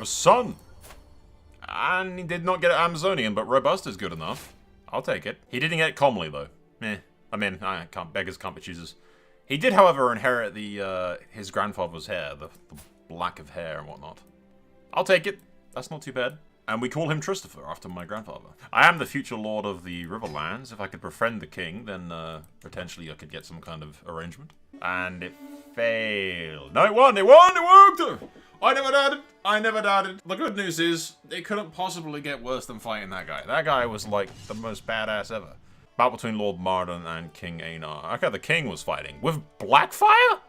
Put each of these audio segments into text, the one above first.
have a son. And he did not get Amazonian, but robust is good enough. I'll take it. He didn't get comely, though. I mean, beggars can't be choosers. He did, however, inherit his grandfather's hair, the black of hair and whatnot. I'll take it. That's not too bad. And we call him Christopher, after my grandfather. I am the future lord of the Riverlands. If I could befriend the king, then potentially I could get some kind of arrangement. And it failed. No, it won! It won! It worked! I never doubted. I never doubted. The good news is, it couldn't possibly get worse than fighting that guy. That guy was, like, the most badass ever. Battle between Lord Marden and King Aenar. Okay, the king was fighting. With Blackfire?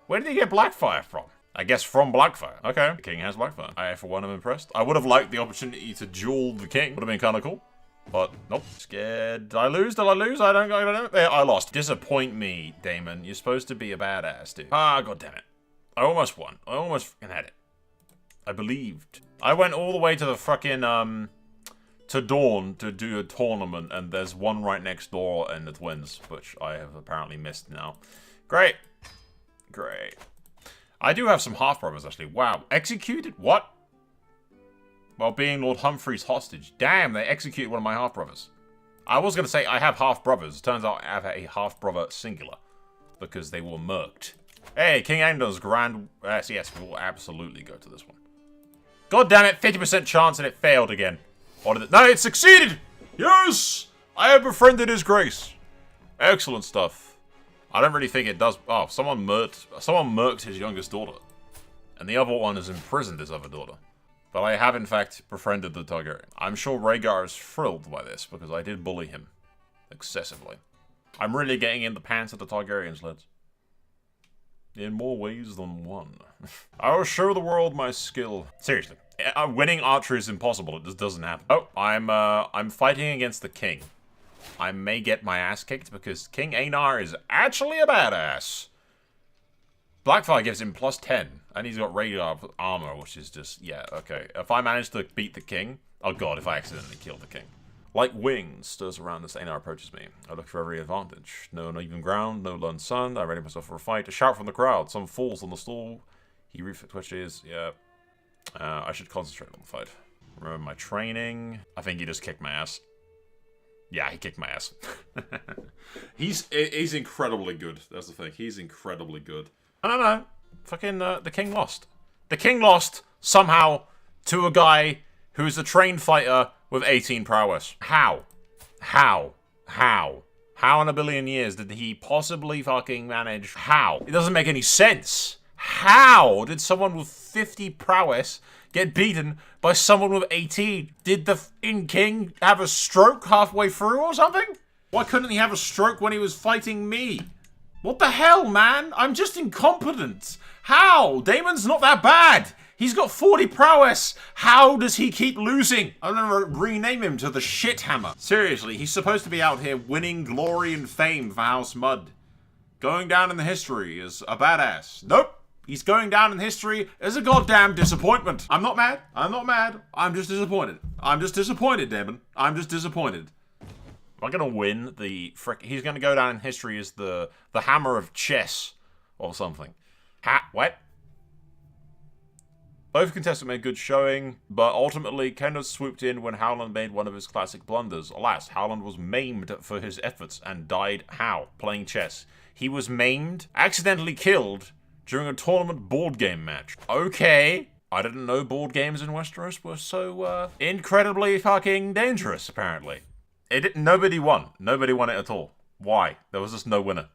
Where did he get Blackfire from? I guess from Blackfire. Okay, the king has Blackfire. I, for one, am impressed. I would have liked the opportunity to duel the king. Would have been kind of cool. But, nope. Scared. Did I lose? Did I lose? I don't know. There, I lost. Disappoint me, Damon. You're supposed to be a badass, dude. Ah, goddammit. I almost won. I almost fucking had it. I believed. I went all the way to the fucking, to Dawn to do a tournament, and there's one right next door and it wins, which I have apparently missed now. Great. Great. I do have some half-brothers, actually. Wow. Executed? What? While being Lord Humphrey's hostage. Damn, they executed one of my half-brothers. I was going to say I have half-brothers. Turns out I have a half-brother singular. Because they were murked. Hey, King Aenar's grand... yes, we will absolutely go to this one. God damn it, 50% chance and it failed again. Or did it? No, it succeeded! Yes! I have befriended his grace. Excellent stuff. I don't really think it does... Oh, someone murked his youngest daughter. And the other one has imprisoned his other daughter. But I have, in fact, befriended the Targaryen. I'm sure Rhaegar is thrilled by this, because I did bully him. Excessively. I'm really getting in the pants of the Targaryens, lads. In more ways than one. I will show the world my skill. Seriously. Winning archery is impossible. It just doesn't happen. Oh, I'm fighting against the king. I may get my ass kicked because King Aenar is actually a badass. Blackfire gives him +10, and he's got radar armor, which is just, yeah, okay. If I manage to beat the king, oh god, if I accidentally kill the king. Like wings stirs around as Aenar approaches me. I look for every advantage. No uneven ground, no lone sun. I ready myself for a fight. A shout from the crowd. Some falls on the stool. He twitches. Yeah. I should concentrate on the fight. Remember my training. I think he just kicked my ass. Yeah, he kicked my ass. He's incredibly good. That's the thing. He's incredibly good. No. Fucking, the king lost. The king lost, somehow, to a guy who's a trained fighter with 18 prowess. How? How in a billion years did he possibly fucking manage? How? It doesn't make any sense. How did someone with 50 prowess get beaten by someone with 18? Did the king have a stroke halfway through or something? Why couldn't he have a stroke when he was fighting me? What the hell, man? I'm just incompetent. How? Daemon's not that bad. He's got 40 prowess. How does he keep losing? I'm gonna rename him to the Shithammer. Seriously, he's supposed to be out here winning glory and fame for House Mudd. Going down in the history as a badass. Nope. He's going down in history as a goddamn disappointment. I'm not mad. I'm not mad. I'm just disappointed. I'm just disappointed, Damon. I'm just disappointed. Am I gonna win the frick? He's gonna go down in history as the hammer of chess or something. What? Both contestants made good showing, but ultimately Kenneth swooped in when Howland made one of his classic blunders. Alas, Howland was maimed for his efforts and died how? Playing chess. He was maimed, accidentally killed, during a tournament board game match. Okay. I didn't know board games in Westeros were so, incredibly fucking dangerous, apparently. Nobody won. Nobody won it at all. Why? There was just no winner.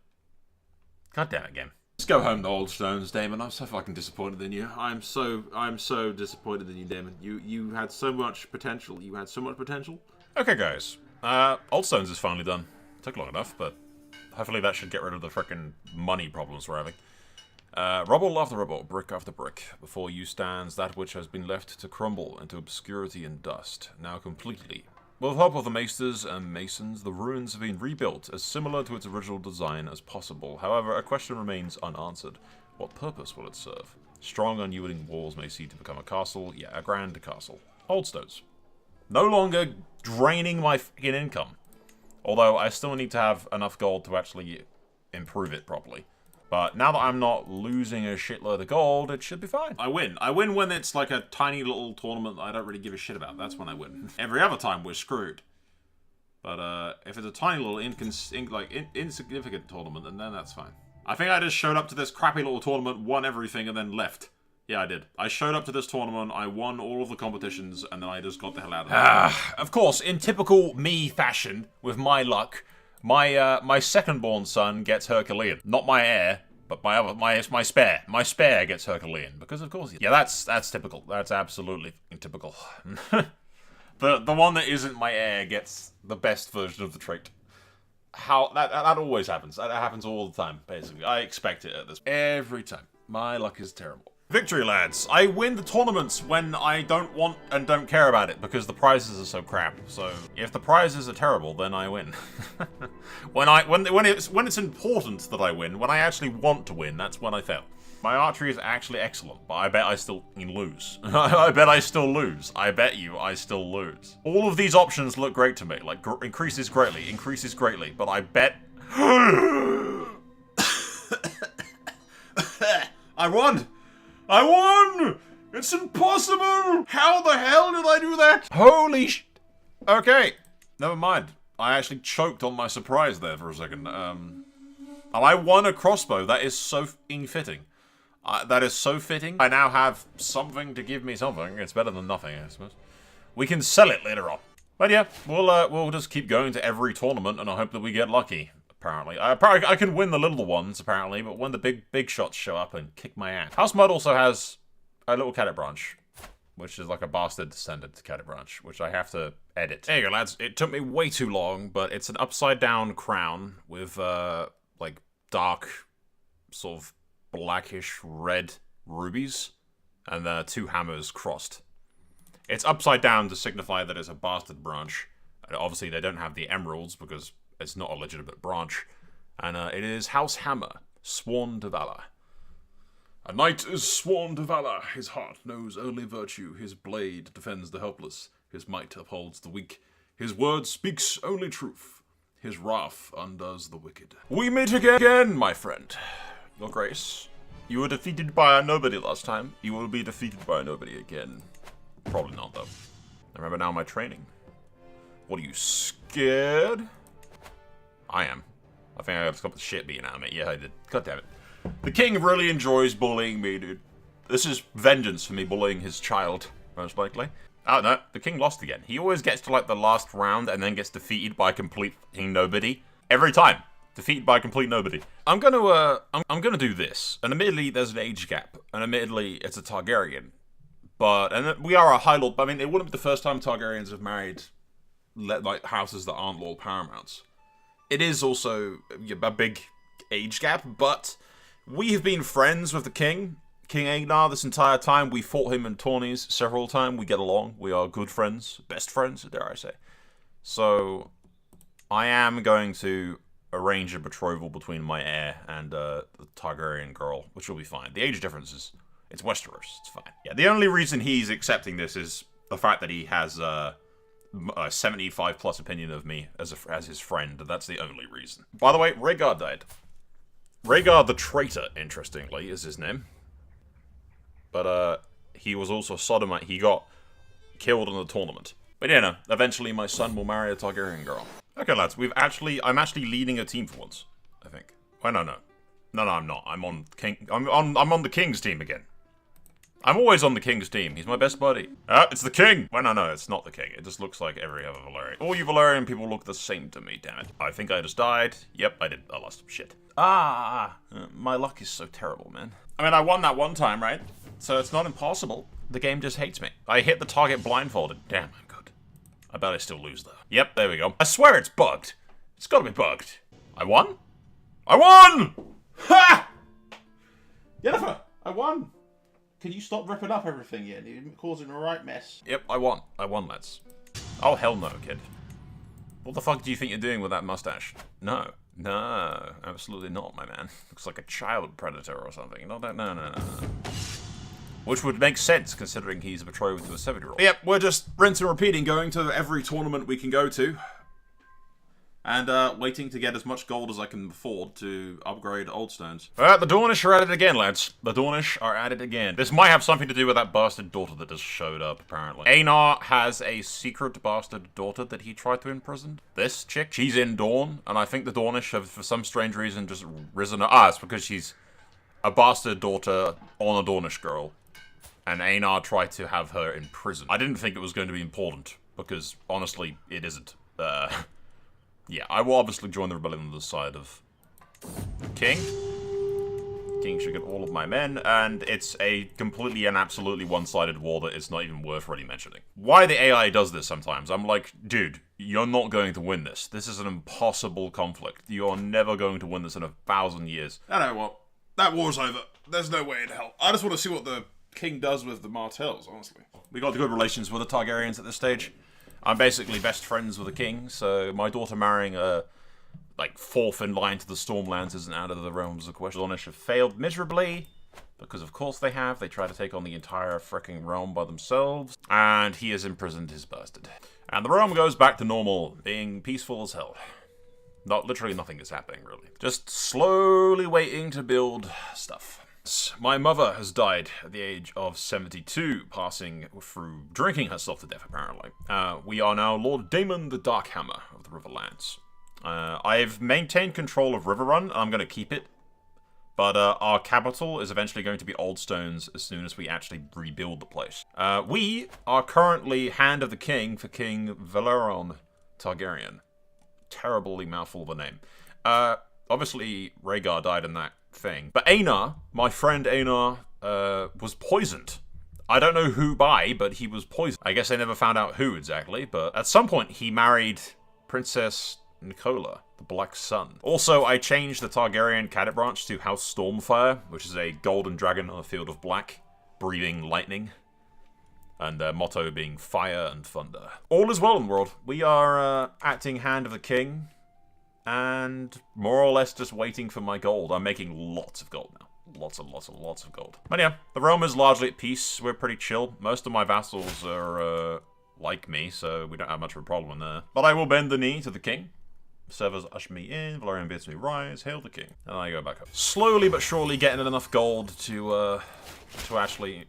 God damn it, game. Let's go home to Oldstones, Damon. I'm so fucking disappointed in you. I'm so disappointed in you, Damon. You had so much potential. You had so much potential. Okay, guys. Oldstones is finally done. Took long enough, but hopefully that should get rid of the frickin' money problems we're having. Rubble after rubble, brick after brick. Before you stands that which has been left to crumble into obscurity and dust, now completely. With the help of the maesters and masons, the ruins have been rebuilt as similar to its original design as possible. However, a question remains unanswered. What purpose will it serve? Strong, unyielding walls may seem to become a castle, yeah, a grand castle. Oldstones. No longer draining my fucking income. Although, I still need to have enough gold to actually improve it properly. But now that I'm not losing a shitload of gold, it should be fine. I win. I win when it's like a tiny little tournament that I don't really give a shit about. That's when I win. Every other time we're screwed. But if it's a tiny little insignificant tournament, then that's fine. I think I just showed up to this crappy little tournament, won everything, and then left. Yeah, I did. I showed up to this tournament, I won all of the competitions, and then I just got the hell out of there. Of course, in typical me fashion, with my luck, my second-born son gets Herculean. Not my heir, but my spare. My spare gets Herculean, because of course. Yeah, that's typical. That's absolutely typical. The one that isn't my heir gets the best version of the trait. That always happens. That happens all the time, basically. I expect it at this. Every time. My luck is terrible. Victory, lads. I win the tournaments when I don't want and don't care about it because the prizes are so crap. So if the prizes are terrible, then I win. when it's important that I win, when I actually want to win, that's when I fail. My archery is actually excellent, but I bet I still lose. I bet I still lose. I bet you I still lose. All of these options look great to me. Like, increases greatly, but I bet... I won! I won! It's impossible! How the hell did I do that? Holy sh... Okay, never mind. I actually choked on my surprise there for a second. And I won a crossbow. That is so fitting. That is so fitting. I now have something to give me something. It's better than nothing, I suppose. We can sell it later on. But yeah, we'll just keep going to every tournament, and I hope that we get lucky. Apparently, I can win the little ones apparently, but when the big shots show up and kick my ass. House Mudd also has a little cadet branch, which is like a bastard descendant cadet branch, which I have to edit. There you go, lads. It took me way too long, but it's an upside down crown with like dark, sort of blackish red rubies, and 2 hammers crossed. It's upside down to signify that it's a bastard branch. And obviously, they don't have the emeralds because it's not a legitimate branch. And it is House Hammer, sworn to valor. A knight is sworn to valor. His heart knows only virtue. His blade defends the helpless. His might upholds the weak. His word speaks only truth. His wrath undoes the wicked. We meet again, my friend. Your Grace. You were defeated by a nobody last time. You will be defeated by a nobody again. Probably not, though. I remember now my training. What are you, scared? I am. I think I just got the shit beaten out of me. Yeah, I did. God damn it. The king really enjoys bullying me, dude. This is vengeance for me bullying his child, most likely. Oh, no. The king lost again. He always gets to, like, the last round and then gets defeated by a complete fucking nobody. Every time. Defeated by a complete nobody. I'm gonna do this. And admittedly, there's an age gap. And admittedly, it's a Targaryen. And we are a High Lord. I mean, it wouldn't be the first time Targaryens have married, like, houses that aren't Lord Paramounts. It is also a big age gap, but we have been friends with the king, King Aenar, this entire time. We fought him in Tourneys several times. We get along. We are good friends, best friends, dare I say. So, I am going to arrange a betrothal between my heir and the Targaryen girl, which will be fine. The age difference is, it's Westeros, it's fine. Yeah, the only reason he's accepting this is the fact that he has a 75+ opinion of me as his friend. That's the only reason. By the way, Rhaegar died. Rhaegar the Traitor, interestingly, is his name. But he was also a sodomite. He got killed in the tournament. But yeah, no. Eventually, my son will marry a Targaryen girl. Okay, lads. I'm actually leading a team for once. I think. Oh, no, I'm not. I'm on the king's team again. I'm always on the king's team. He's my best buddy. It's the king! Well, no, it's not the king. It just looks like every other Valyrian. All you Valyrian people look the same to me, damn it. I think I just died. Yep, I did. I lost. Shit. My luck is so terrible, man. I mean, I won that one time, right? So it's not impossible. The game just hates me. I hit the target blindfolded. Damn, I'm good. I bet I still lose, though. Yep, there we go. I swear it's bugged. It's gotta be bugged. I won? I won! Ha! Yennefer, I won! Can you stop ripping up everything yet? You're causing a right mess. Yep, I won. I won, lads. Oh, hell no, kid. What the fuck do you think you're doing with that mustache? No. No, absolutely not, my man. Looks like a child predator or something. No. Which would make sense, considering he's betrothed to a 7-year-old. Yep, we're just rinse and repeating, going to every tournament we can go to. and waiting to get as much gold as I can afford to upgrade Oldstones. Alright, the Dornish are at it again, lads. The Dornish are at it again. This might have something to do with that bastard daughter that just showed up, apparently. Aenar has a secret bastard daughter that he tried to imprison. This chick, she's in Dorne, and I think the Dornish have, for some strange reason, just risen her. Ah, it's because she's a bastard daughter on a Dornish girl. And Aenar tried to have her in prison. I didn't think it was going to be important, because, honestly, it isn't. Yeah, I will obviously join the rebellion on the side of the king. King should get all of my men, and it's a completely and absolutely one-sided war that it's not even worth really mentioning. Why the AI does this sometimes, I'm like, dude, you're not going to win this. This is an impossible conflict. You're never going to win this in 1,000 years. I know what. That war's over. There's no way in hell. I just want to see what the king does with the Martells, honestly. We got good relations with the Targaryens at this stage. I'm basically best friends with the king, so my daughter marrying a, like, fourth in line to the Stormlands isn't out of the realms of question. The Dornish have failed miserably, because of course they have. They try to take on the entire fricking realm by themselves, and he has imprisoned his bastard. And the realm goes back to normal, being peaceful as hell. Literally nothing is happening, really. Just slowly waiting to build stuff. My mother has died at the age of 72, passing through drinking herself to death, apparently. We are now Lord Daemon the Darkhammer of the Riverlands. I've maintained control of Riverrun, and I'm going to keep it. But our capital is eventually going to be Oldstones as soon as we actually rebuild the place. We are currently Hand of the King for King Valerion Targaryen. Terribly mouthful of a name. Obviously, Rhaegar died in that thing. But Aenar, my friend Aenar, was poisoned. I don't know who by, but he was poisoned. I guess I never found out who exactly, but at some point he married Princess Nicola, the Black Sun. Also, I changed the Targaryen cadet branch to House Stormfire, which is a golden dragon on a field of black, breathing lightning. And their motto being fire and thunder. All is well in the world. We are acting Hand of the King. And more or less just waiting for my gold. I'm making lots of gold now. Lots and lots and lots of gold. But yeah, the realm is largely at peace. We're pretty chill. Most of my vassals are like me, so we don't have much of a problem in there. But I will bend the knee to the king. Servers usher me in. Valerian bids me rise. Hail the king. And I go back up. Slowly but surely getting enough gold to actually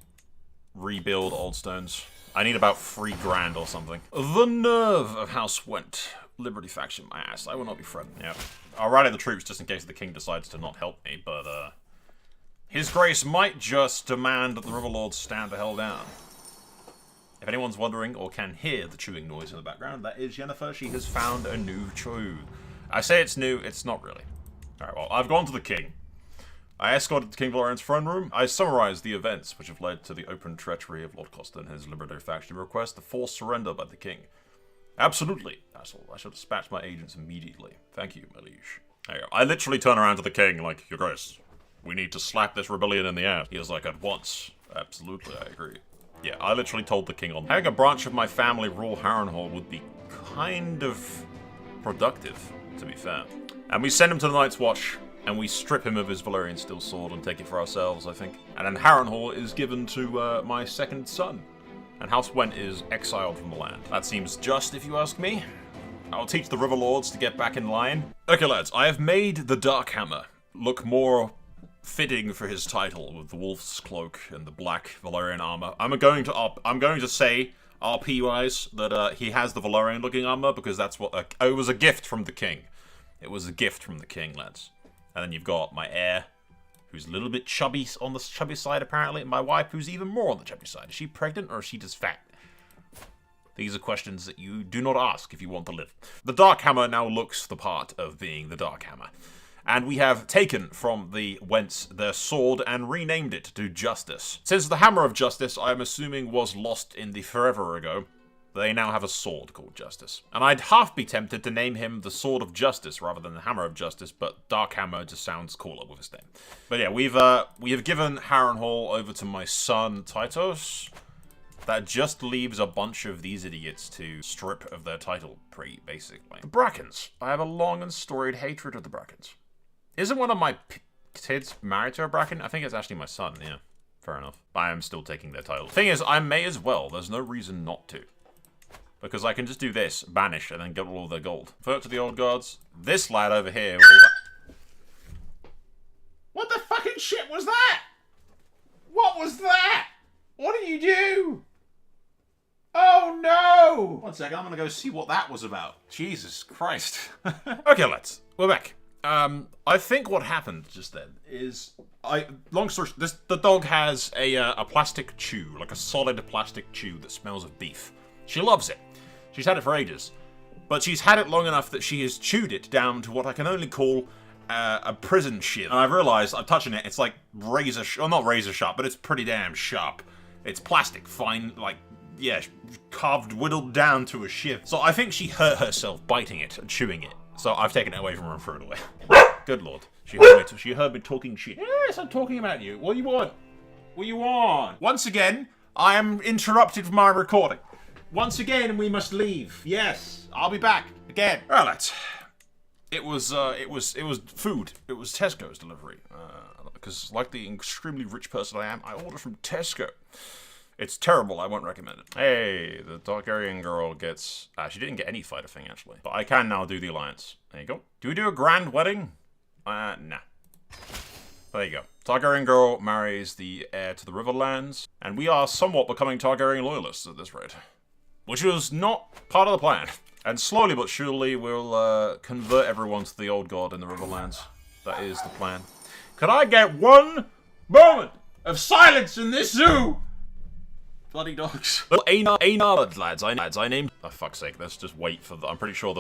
rebuild Oldstones. I need about 3 grand or something. The nerve of House Went. Liberty faction, my ass. I will not be threatened. Yeah. I'll rally the troops just in case the king decides to not help me, but, His Grace might just demand that the Riverlords stand the hell down. If anyone's wondering or can hear the chewing noise in the background, that is Yennefer. She has found a new chew. I say it's new, it's not really. Alright, well, I've gone to the king. I escorted the King Valerion's throne room. I summarized the events which have led to the open treachery of Lord Costa and his Liberty faction request the forced surrender by the king. Absolutely, Vassal. I shall dispatch my agents immediately. Thank you, my liege. There you go. I literally turn around to the king like, Your Grace, we need to slap this rebellion in the ass. He is like, at once. Absolutely, I agree. Yeah, I literally told the king on having a branch of my family rule Harrenhal would be kind of productive, to be fair. And we send him to the Night's Watch, and we strip him of his Valyrian steel sword and take it for ourselves, I think. And then Harrenhal is given to my second son. And House Went is exiled from the land. That seems just, if you ask me. I'll teach the Riverlords to get back in line. Okay, lads, I have made the Darkhammer look more fitting for his title with the wolf's cloak and the black Valyrian armor. I'm going to say, RP-wise, that he has the Valyrian-looking armor because that's what it was a gift from the king. It was a gift from the king, lads. And then you've got my heir, who's a little bit chubby on the chubby side, apparently, and my wife, who's even more on the chubby side. Is she pregnant, or is she just fat? These are questions that you do not ask if you want to live. The Darkhammer now looks the part of being the Darkhammer. And we have taken from the Wents their sword and renamed it to Justice. Since the Hammer of Justice, I'm assuming, was lost in the forever ago, they now have a sword called Justice. And I'd half be tempted to name him the Sword of Justice rather than the Hammer of Justice, but Darkhammer just sounds cooler with his name. But yeah, we have given Harrenhal over to my son, Tytos. That just leaves a bunch of these idiots to strip of their title, basically. The Brackens. I have a long and storied hatred of the Brackens. Isn't one of my kids married to a Bracken? I think it's actually my son, yeah. Fair enough. I am still taking their title. Thing is, I may as well. There's no reason not to. Because I can just do this, banish, and then get all of their gold. Convert to the old gods. This lad over here will... What the fucking shit was that? What was that? What did you do? Oh no! One second, I'm gonna go see what that was about. Jesus Christ. Okay, we're back. I think what happened just then is... long story short, the dog has a plastic chew, like a solid plastic chew that smells of beef. She loves it. She's had it for ages. But she's had it long enough that she has chewed it down to what I can only call a prison shiv. And I've realized, I'm touching it, it's like not razor sharp, but it's pretty damn sharp. It's plastic, fine, like, yeah, carved, whittled down to a shiv. So I think she hurt herself biting it and chewing it. So I've taken it away from her and threw it away. Good lord. She heard me talking shit. Yes, I'm talking about you. What do you want? What do you want? Once again, I am interrupted from my recording. Once again, we must leave. Yes, I'll be back again. Well, it was food. It was Tesco's delivery. Because like the extremely rich person I am, I ordered from Tesco. It's terrible. I won't recommend it. Hey, the Targaryen girl gets... she didn't get any fighter thing, actually. But I can now do the alliance. There you go. Do we do a grand wedding? Nah. There you go. Targaryen girl marries the heir to the Riverlands. And we are somewhat becoming Targaryen loyalists at this rate. Which was not part of the plan. And slowly but surely, we'll convert everyone to the old god in the Riverlands. That is the plan. Could I get one moment of silence in this zoo? Bloody dogs. Well, Aenar, lads, I named... Oh, fuck's sake, let's just wait for the... I'm pretty sure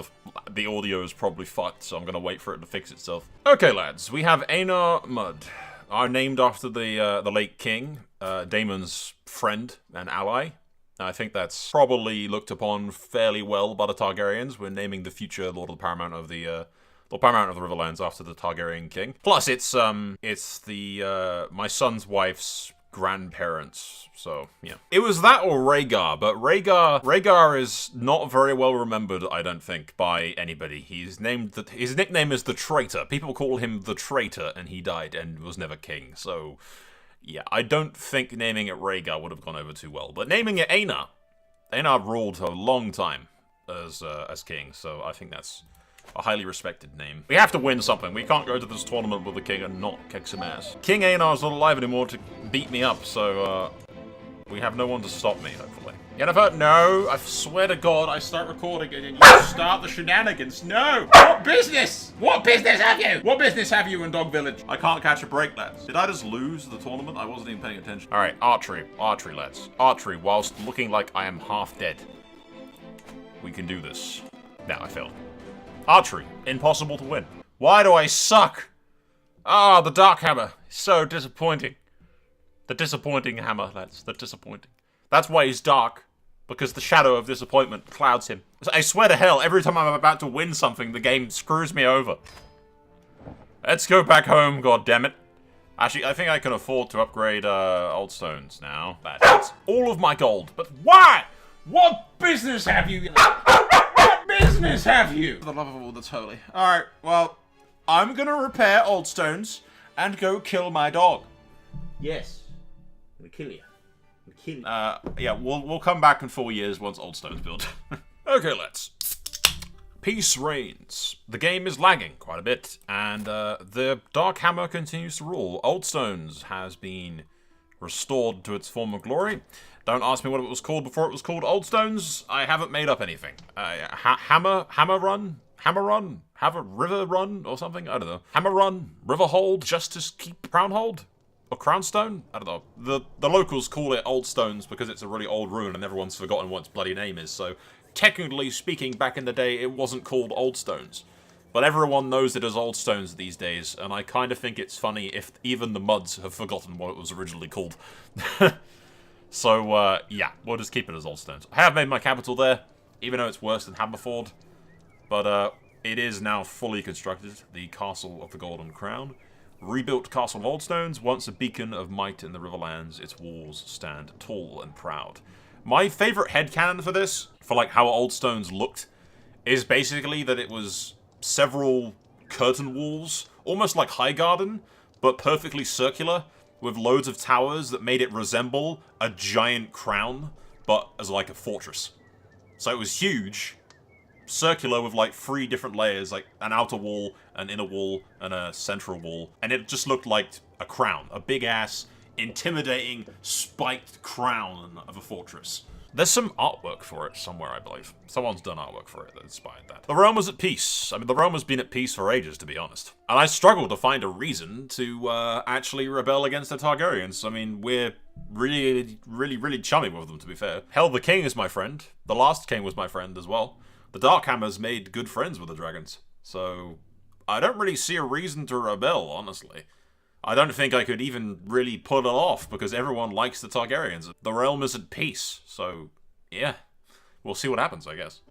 the audio is probably fucked, so I'm gonna wait for it to fix itself. Okay, lads, we have Tourney Mudd. Are named after the late king, Daemon's friend and ally. I think that's probably looked upon fairly well by the Targaryens. We're naming the future Lord of the Paramount of the Paramount of the Riverlands after the Targaryen king. Plus, it's the my son's wife's grandparents. So yeah, it was that or Rhaegar, but Rhaegar is not very well remembered, I don't think, by anybody. His nickname is the Traitor. People call him the Traitor, and he died and was never king. So. Yeah, I don't think naming it Rhaegar would have gone over too well. But naming it Aenar. Aenar ruled a long time as king, so I think that's a highly respected name. We have to win something. We can't go to this tournament with the king and not kick some ass. King Aenar's not alive anymore to beat me up, so we have no one to stop me, hopefully. Yennefer, no, I swear to God, I start recording and you start the shenanigans. No! What business? What business have you? What business have you in Dog Village? I can't catch a break, lads. Did I just lose the tournament? I wasn't even paying attention. All right, archery, lads. Archery, whilst looking like I am half dead. We can do this. No, I failed. Archery, impossible to win. Why do I suck? Ah, the Darkhammer. So disappointing. The disappointing hammer, lads. The disappointing. That's why he's dark, because the shadow of disappointment clouds him. I swear to hell, every time I'm about to win something, the game screws me over. Let's go back home, goddammit. Actually, I think I can afford to upgrade Oldstones now. That's all of my gold. But why? What business have you? What business have you? For the love of all that's holy. Alright, well, I'm gonna repair Oldstones and go kill my dog. Yes. I'm gonna kill you. Yeah, we'll come back in 4 years once Oldstone's built. Okay, let's. Peace reigns. The game is lagging quite a bit, and the Darkhammer continues to rule. Oldstones has been restored to its former glory. Don't ask me what it was called before it was called Oldstones. I haven't made up anything. Hammer Run? Have a River Run or something? I don't know. Hammer Run? River Hold? Justice Keep Crown Hold? Or Crownstone? I don't know. The locals call it Oldstones because it's a really old ruin and everyone's forgotten what its bloody name is, so technically speaking, back in the day, it wasn't called Oldstones. But everyone knows it as Oldstones these days, and I kind of think it's funny if even the Mudds have forgotten what it was originally called. So, yeah, we'll just keep it as Oldstones. I have made my capital there, even though it's worse than Hammerford. But, it is now fully constructed, the Castle of the Golden Crown. Rebuilt Castle of Oldstones, once a beacon of might in the Riverlands, its walls stand tall and proud. My favourite headcanon for this, for like how Oldstones looked, is basically that it was several curtain walls, almost like Highgarden, but perfectly circular, with loads of towers that made it resemble a giant crown, but as like a fortress. So it was huge, circular with like 3 different layers, like an outer wall, an inner wall, and a central wall. And it just looked like a crown, a big ass, intimidating, spiked crown of a fortress. There's some artwork for it somewhere, I believe. Someone's done artwork for it that inspired that. The realm was at peace. I mean, the realm has been at peace for ages, to be honest. And I struggled to find a reason to actually rebel against the Targaryens. I mean, we're really chummy with them, to be fair. Hell, the king is my friend. The last king was my friend as well. The Darkhammers made good friends with the dragons. So, I don't really see a reason to rebel, honestly. I don't think I could even really pull it off, because everyone likes the Targaryens. The realm is at peace, so yeah. We'll see what happens, I guess.